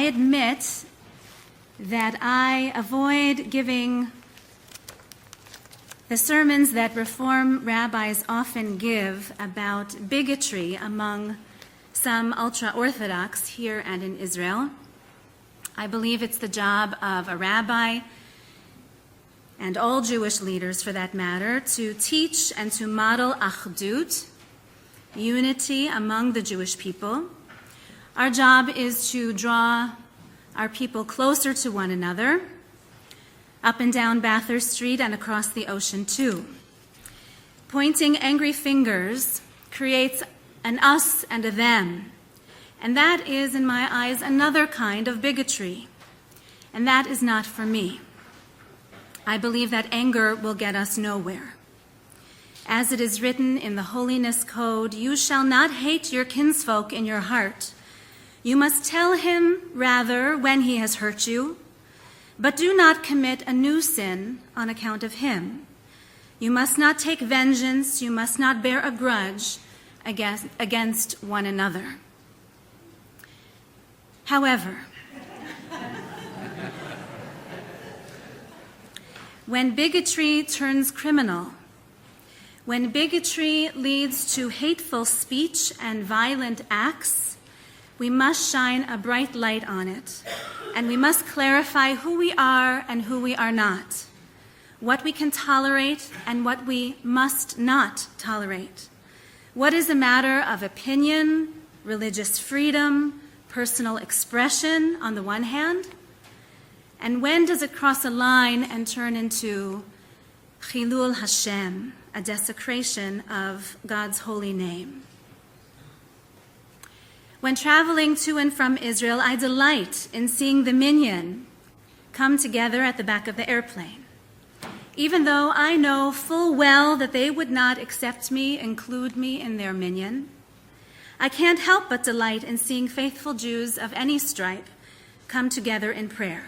admit that I avoid giving the sermons that Reform rabbis often give about bigotry among some ultra-Orthodox here and in Israel. I believe it's the job of a rabbi, and all Jewish leaders for that matter, to teach and to model achdut, unity among the Jewish people. Our job is to draw our people closer to one another, up and down Bathurst Street and across the ocean too. Pointing angry fingers creates an us and a them, and that is, in my eyes, another kind of bigotry, and that is not for me. I believe that anger will get us nowhere. As it is written in the Holiness Code, you shall not hate your kinsfolk in your heart. You must tell him, rather, when he has hurt you, but do not commit a new sin on account of him. You must not take vengeance, you must not bear a grudge against one another. However, when bigotry turns criminal, when bigotry leads to hateful speech and violent acts, we must shine a bright light on it, and we must clarify who we are and who we are not, what we can tolerate and what we must not tolerate, what is a matter of opinion, religious freedom, personal expression on the one hand, and when does it cross a line and turn into Chilul Hashem, a desecration of God's holy name. When traveling to and from Israel, I delight in seeing the minyan come together at the back of the airplane. Even though I know full well that they would not accept me, include me in their minyan, I can't help but delight in seeing faithful Jews of any stripe come together in prayer.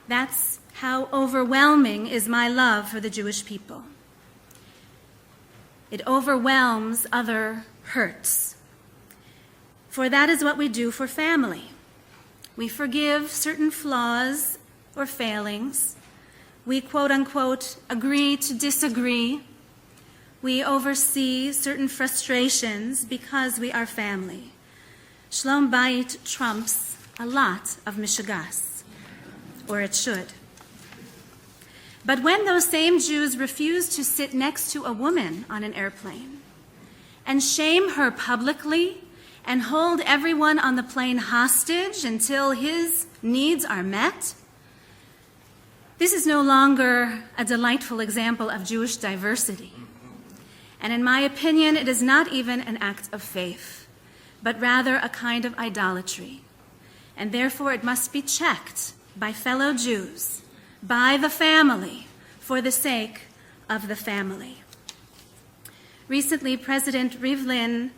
That's how overwhelming is my love for the Jewish people. It overwhelms other hurts. For that is what we do for family. We forgive certain flaws or failings. We, quote unquote, agree to disagree. We oversee certain frustrations because we are family. Shlom Bayit trumps a lot of mishigas, or it should. But when those same Jews refuse to sit next to a woman on an airplane and shame her publicly and hold everyone on the plane hostage until his needs are met, this is no longer a delightful example of Jewish diversity. And in my opinion, it is not even an act of faith, but rather a kind of idolatry. And therefore it must be checked by fellow Jews, by the family, for the sake of the family. Recently, President Rivlin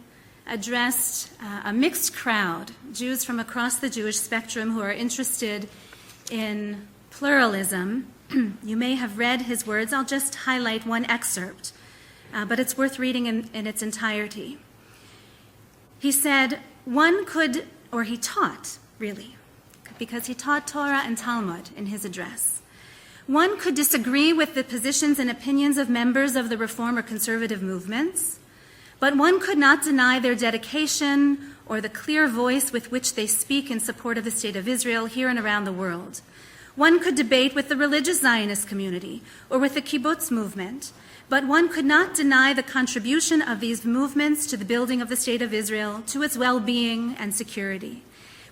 addressed a mixed crowd, Jews from across the Jewish spectrum who are interested in pluralism. You may have read his words. I'll just highlight one excerpt, but it's worth reading in its entirety. He said, he taught, really, because he taught Torah and Talmud in his address. One could disagree with the positions and opinions of members of the Reform or conservative movements, but one could not deny their dedication or the clear voice with which they speak in support of the State of Israel here and around the world. One could debate with the religious Zionist community or with the kibbutz movement, but one could not deny the contribution of these movements to the building of the State of Israel, to its well-being and security.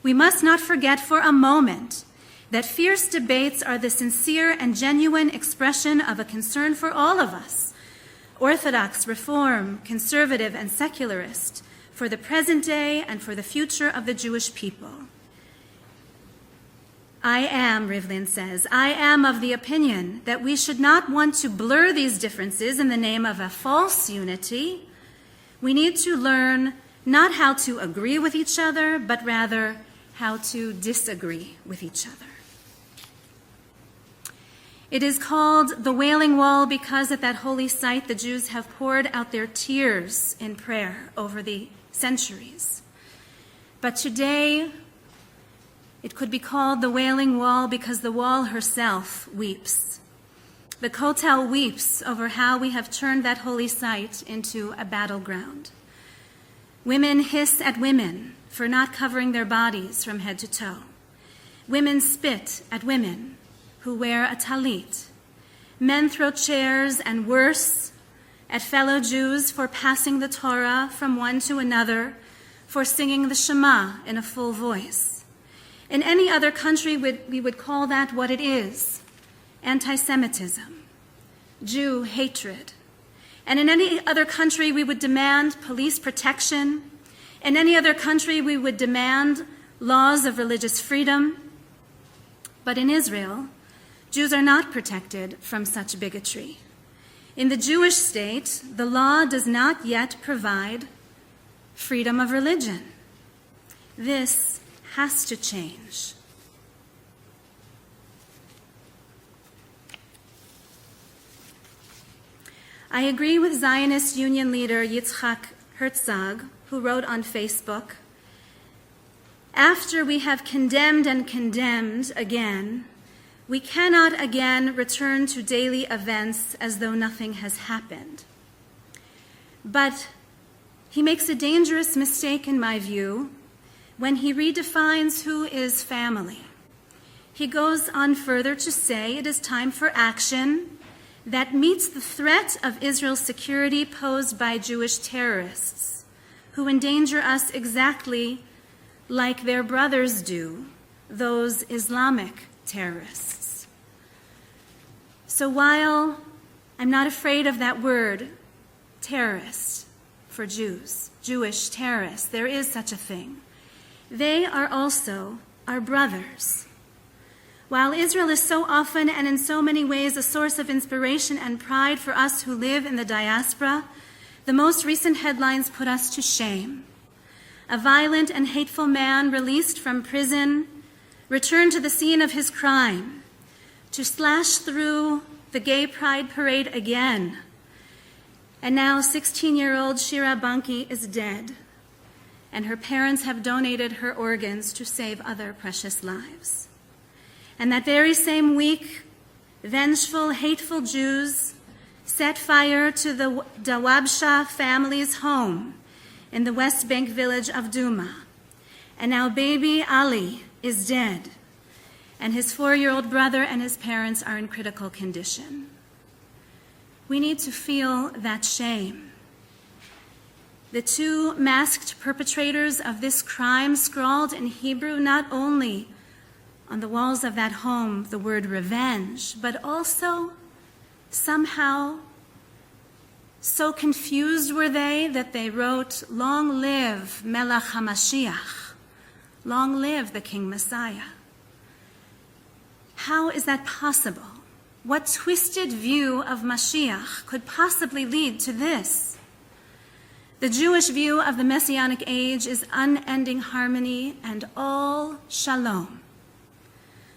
We must not forget for a moment that fierce debates are the sincere and genuine expression of a concern for all of us, Orthodox, Reform, conservative, and secularist, for the present day and for the future of the Jewish people. I am, Rivlin says, I am of the opinion that we should not want to blur these differences in the name of a false unity. We need to learn not how to agree with each other, but rather how to disagree with each other. It is called the Wailing Wall because at that holy site the Jews have poured out their tears in prayer over the centuries. But today It could be called the Wailing Wall because the wall herself weeps. The Kotel weeps over how we have turned that holy site into a battleground. Women hiss at women for not covering their bodies from head to toe. Women spit at women who wear a talit. Men throw chairs and worse at fellow Jews for passing the Torah from one to another, for singing the Shema in a full voice. In any other country, we would call that what it is: anti-Semitism, Jew hatred. And in any other country, we would demand police protection. In any other country, we would demand laws of religious freedom. But in Israel, Jews are not protected from such bigotry. In the Jewish state, the law does not yet provide freedom of religion. This has to change. I agree with Zionist Union leader Yitzhak Herzog, who wrote on Facebook, "After we have condemned and condemned again, we cannot again return to daily events as though nothing has happened." But he makes a dangerous mistake, in my view, when he redefines who is family. He goes on further to say it is time for action that meets the threat of Israel's security posed by Jewish terrorists, who endanger us exactly like their brothers do, those Islamic terrorists. So while I'm not afraid of that word, terrorist, for Jews, Jewish terrorists, there is such a thing. They are also our brothers. While Israel is so often and in so many ways a source of inspiration and pride for us who live in the diaspora, the most recent headlines put us to shame. A violent and hateful man released from prison returned to the scene of his crime to slash through the gay pride parade again. And now 16-year-old Shira Banki is dead, and her parents have donated her organs to save other precious lives. And that very same week, vengeful, hateful Jews set fire to the Dawabsha family's home in the West Bank village of Duma. And now baby Ali is dead, and his 4-year-old brother and his parents are in critical condition. We need to feel that shame. The two masked perpetrators of this crime scrawled in Hebrew not only on the walls of that home the word revenge, but also somehow so confused were they that they wrote, "Long live Melech HaMashiach," long live the King Messiah. How is that possible? What twisted view of Mashiach could possibly lead to this? The Jewish view of the Messianic age is unending harmony and all shalom.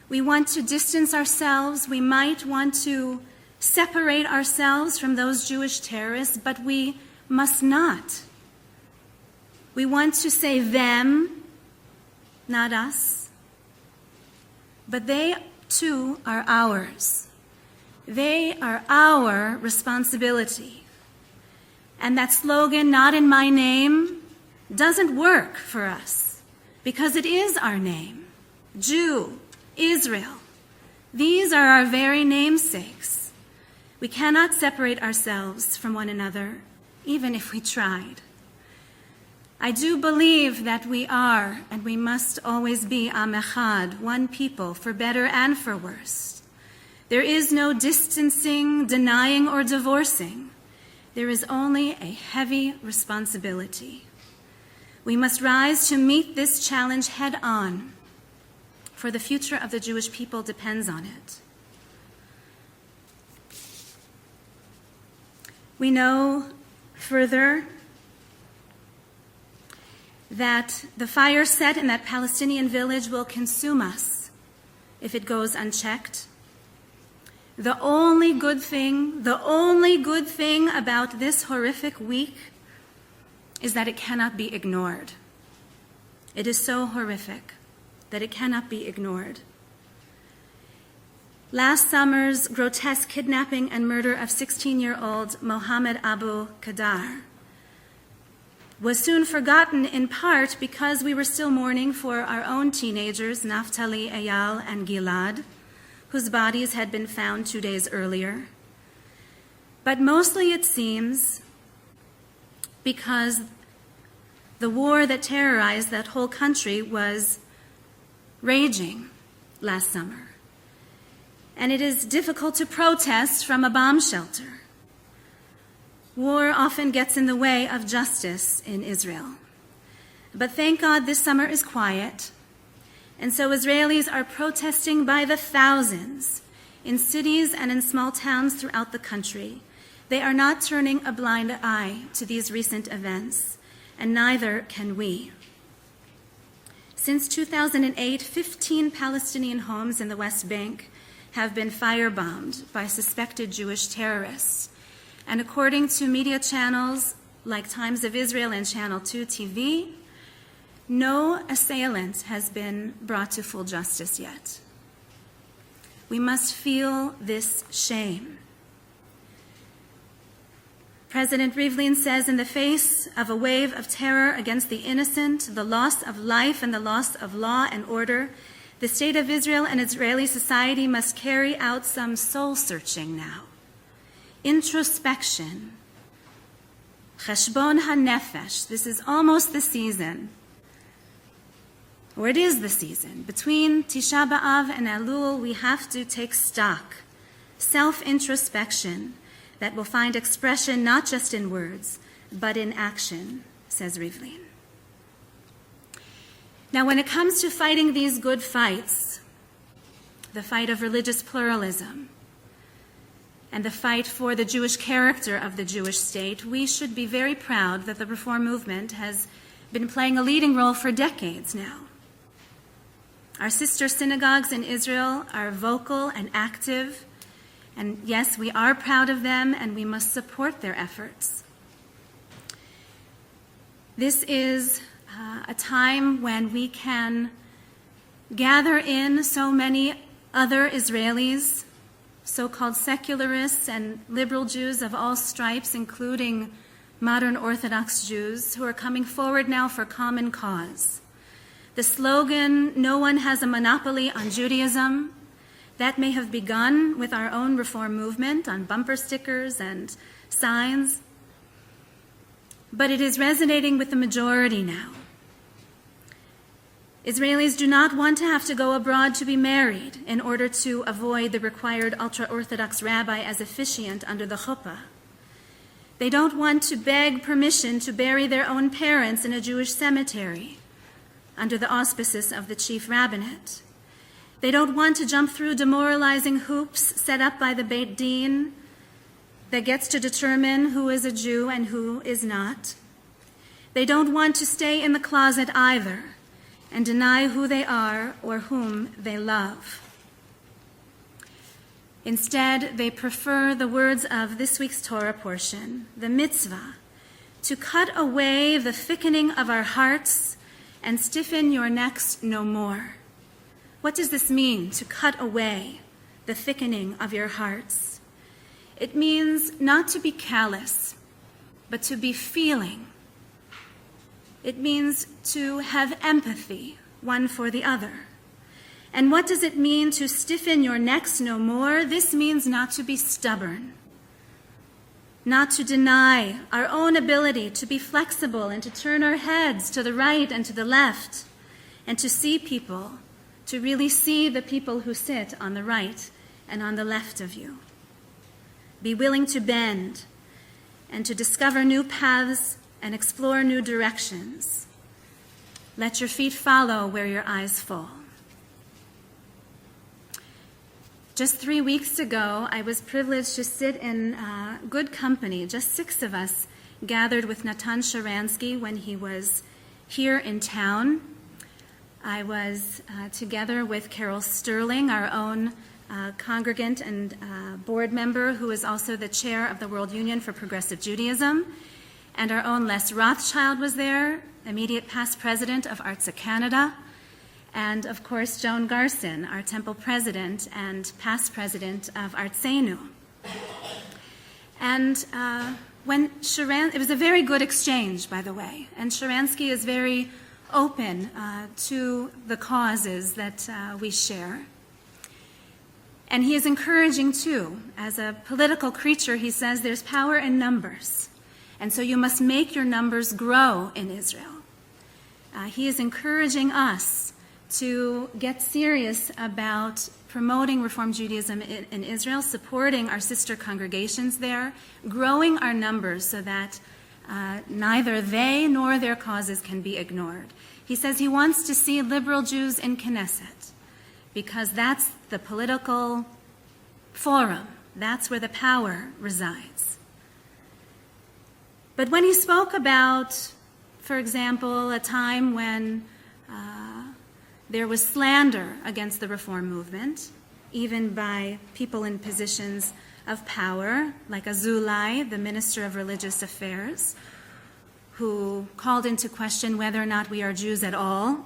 We want to distance ourselves. We might want to separate ourselves from those Jewish terrorists, but we must not. We want to say them, not us. But they too are ours. They are our responsibility. And that slogan, "Not in my name," doesn't work for us because it is our name. Jew, Israel. These are our very namesakes. We cannot separate ourselves from one another, even if we tried. I do believe that we are, and we must always be, Am Echad, one people, for better and for worse. There is no distancing, denying, or divorcing. There is only a heavy responsibility. We must rise to meet this challenge head on, for the future of the Jewish people depends on it. We know further that the fire set in that Palestinian village will consume us if it goes unchecked. The only good thing about this horrific week is that it cannot be ignored. It is so horrific. that it cannot be ignored. Last summer's grotesque kidnapping and murder of 16-year-old Mohammed Abu Qadar was soon forgotten in part because we were still mourning for our own teenagers, Naftali, Yael, and Gilad, whose bodies had been found 2 days earlier. But mostly, it seems, because the war that terrorized that whole country was raging last summer. And it is difficult to protest from a bomb shelter. War often gets in the way of justice in Israel. But thank God this summer is quiet, and so Israelis are protesting by the thousands in cities and in small towns throughout the country. They are not turning a blind eye to these recent events, and neither can we. Since 2008, 15 Palestinian homes in the West Bank have been firebombed by suspected Jewish terrorists. And according to media channels like Times of Israel and Channel 2 TV, no assailant has been brought to full justice yet. We must feel this shame. President Rivlin says, in the face of a wave of terror against the innocent, the loss of life and the loss of law and order, the state of Israel and Israeli society must carry out some soul-searching now. Introspection. Cheshbon hanefesh. This is almost the season, or it is the season. Between Tisha B'Av and Elul, we have to take stock, self-introspection that will find expression not just in words, but in action, says Rivlin. Now, when it comes to fighting these good fights, the fight of religious pluralism and the fight for the Jewish character of the Jewish state, we should be very proud that the Reform movement has been playing a leading role for decades now. Our sister synagogues in Israel are vocal and active, and yes, we are proud of them, and we must support their efforts. This is a time when we can gather in so many other Israelis, so-called secularists and liberal Jews of all stripes, including modern Orthodox Jews, who are coming forward now for common cause. The slogan, "No one has a monopoly on Judaism," that may have begun with our own Reform movement on bumper stickers and signs, but it is resonating with the majority now. Israelis do not want to have to go abroad to be married in order to avoid the required ultra-Orthodox rabbi as officiant under the chuppah. They don't want to beg permission to bury their own parents in a Jewish cemetery under the auspices of the chief rabbinate. They don't want to jump through demoralizing hoops set up by the Beit Din that gets to determine who is a Jew and who is not. They don't want to stay in the closet either and deny who they are or whom they love. Instead, they prefer the words of this week's Torah portion, the mitzvah, to cut away the thickening of our hearts and stiffen your necks no more. What does this mean, to cut away the thickening of your hearts? It means not to be callous, but to be feeling. It means to have empathy, one for the other. And what does it mean to stiffen your necks no more? This means not to be stubborn, not to deny our own ability to be flexible and to turn our heads to the right and to the left and to see people, to really see the people who sit on the right and on the left of you. Be willing to bend and to discover new paths and explore new directions. Let your feet follow where your eyes fall. Just 3 weeks ago, I was privileged to sit in good company. Just 6 of us gathered with Natan Sharansky when he was here in town. I was together with Carol Sterling, our own congregant and board member, who is also the chair of the World Union for Progressive Judaism. And our own Les Rothschild was there, immediate past president of Arts of Canada. and of course Joan Garson, our temple president and past president of Artseinu. And when it was a very good exchange, by the way, and Sharansky is very open to the causes that we share. And he is encouraging, too. As a political creature, he says there's power in numbers. And so you must make your numbers grow in Israel. He is encouraging us to get serious about promoting Reform Judaism in Israel, supporting our sister congregations there, growing our numbers so that neither they nor their causes can be ignored. He says he wants to see liberal Jews in Knesset, because that's the political forum. That's where the power resides. But when he spoke about, for example, a time when there was slander against the Reform movement, even by people in positions of power, like Azulai, the Minister of Religious Affairs, who called into question whether or not we are Jews at all,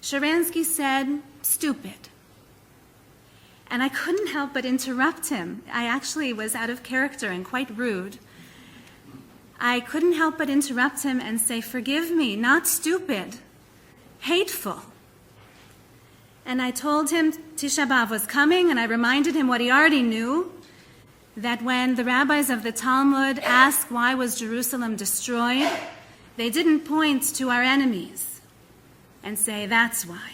Sharansky said, "Stupid." And I couldn't help but interrupt him. I actually was out of character and quite rude. I couldn't help but interrupt him and say, "Forgive me, not stupid, hateful." And I told him Tisha B'Av was coming, and I reminded him what he already knew, that when the rabbis of the Talmud asked why was Jerusalem destroyed, they didn't point to our enemies and say that's why.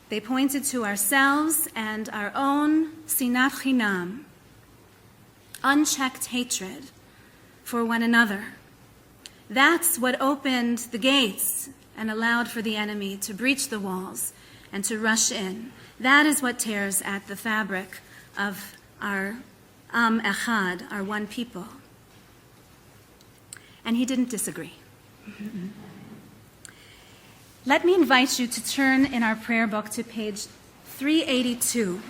They pointed to ourselves and our own sinat chinam, unchecked hatred for one another. That's what opened the gates and allowed for the enemy to breach the walls and to rush in. That is what tears at the fabric of our Am Echad, our one people. And he didn't disagree. Let me invite you to turn in our prayer book to page 382.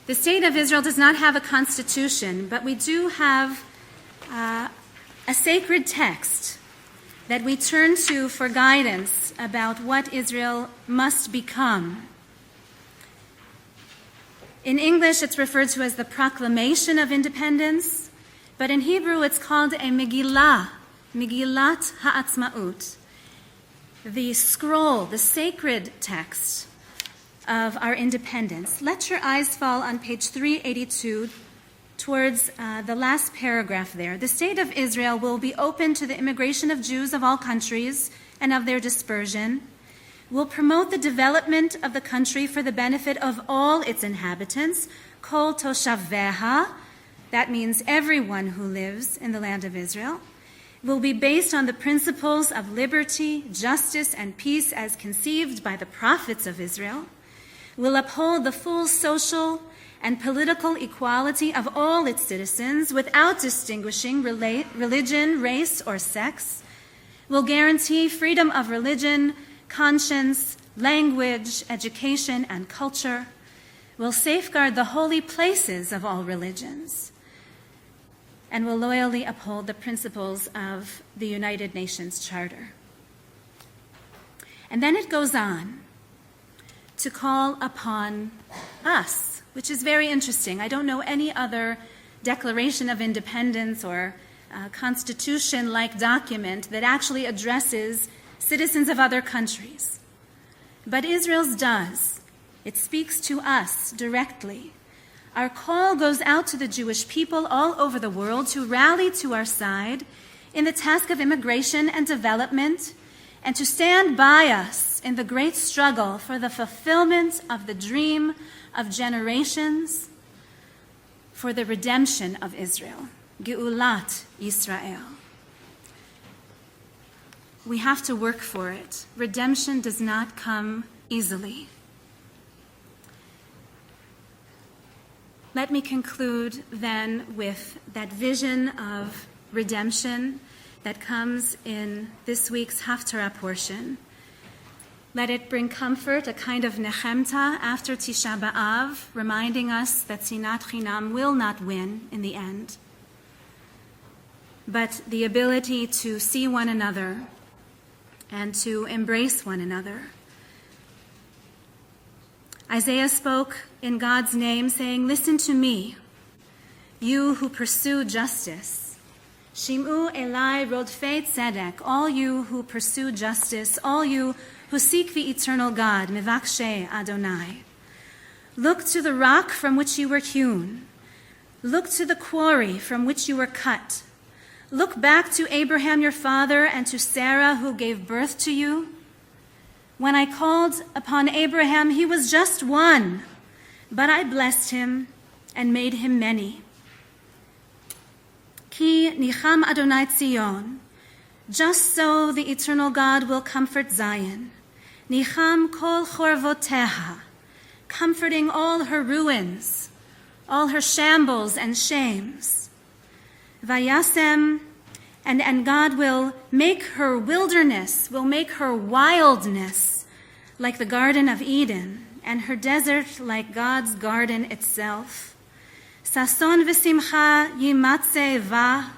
The state of Israel does not have a constitution, but we do have a sacred text that we turn to for guidance about what Israel must become. In English, it's referred to as the Proclamation of Independence, but in Hebrew, it's called a Megillah, Megillat Ha'atzma'ut, the scroll, the sacred text of our independence. Let your eyes fall on page 382 towards the last paragraph there. The state of Israel will be open to the immigration of Jews of all countries and of their dispersion, will promote the development of the country for the benefit of all its inhabitants, kol toshaveha, that means everyone who lives in the land of Israel, will be based on the principles of liberty, justice, and peace as conceived by the prophets of Israel, will uphold the full social and political equality of all its citizens without distinguishing religion, race, or sex, will guarantee freedom of religion, conscience, language, education, and culture, will safeguard the holy places of all religions, and will loyally uphold the principles of the United Nations Charter. And then it goes on to call upon us, which is very interesting. I don't know any other Declaration of Independence or constitution-like document that actually addresses citizens of other countries. But Israel's does. It speaks to us directly. Our call goes out to the Jewish people all over the world to rally to our side in the task of immigration and development, and to stand by us in the great struggle for the fulfillment of the dream of generations, for the redemption of Israel, Geulat Yisrael. We have to work for it. Redemption does not come easily. Let me conclude then with that vision of redemption that comes in this week's Haftarah portion. Let it bring comfort, a kind of nechemta after Tisha B'Av, reminding us that sinat chinam will not win in the end, but the ability to see one another and to embrace one another. Isaiah spoke in God's name, saying, "Listen to me, you who pursue justice. Shim'u elai rodfei tzedek, all you who pursue justice, all you who seek the eternal God, mevakshe Adonai. Look to the rock from which you were hewn. Look to the quarry from which you were cut. Look back to Abraham your father and to Sarah who gave birth to you. When I called upon Abraham, he was just one, but I blessed him and made him many. Ki nicham Adonai Tzion, just so the eternal God will comfort Zion. Nicham kol chorvoteha, comforting all her ruins, all her shambles and shames. Vayasem, and God will make her wilderness, will make her wildness like the Garden of Eden, and her desert like God's garden itself. Sason v'simcha yimatze va,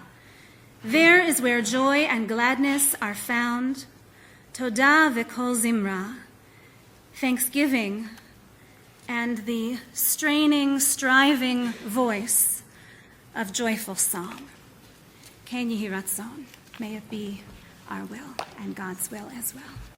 there is where joy and gladness are found. Todah v'kol zimra, thanksgiving and the straining, striving voice of joyful song. Ken Yehi Ratzon, may it be our will and God's will as well.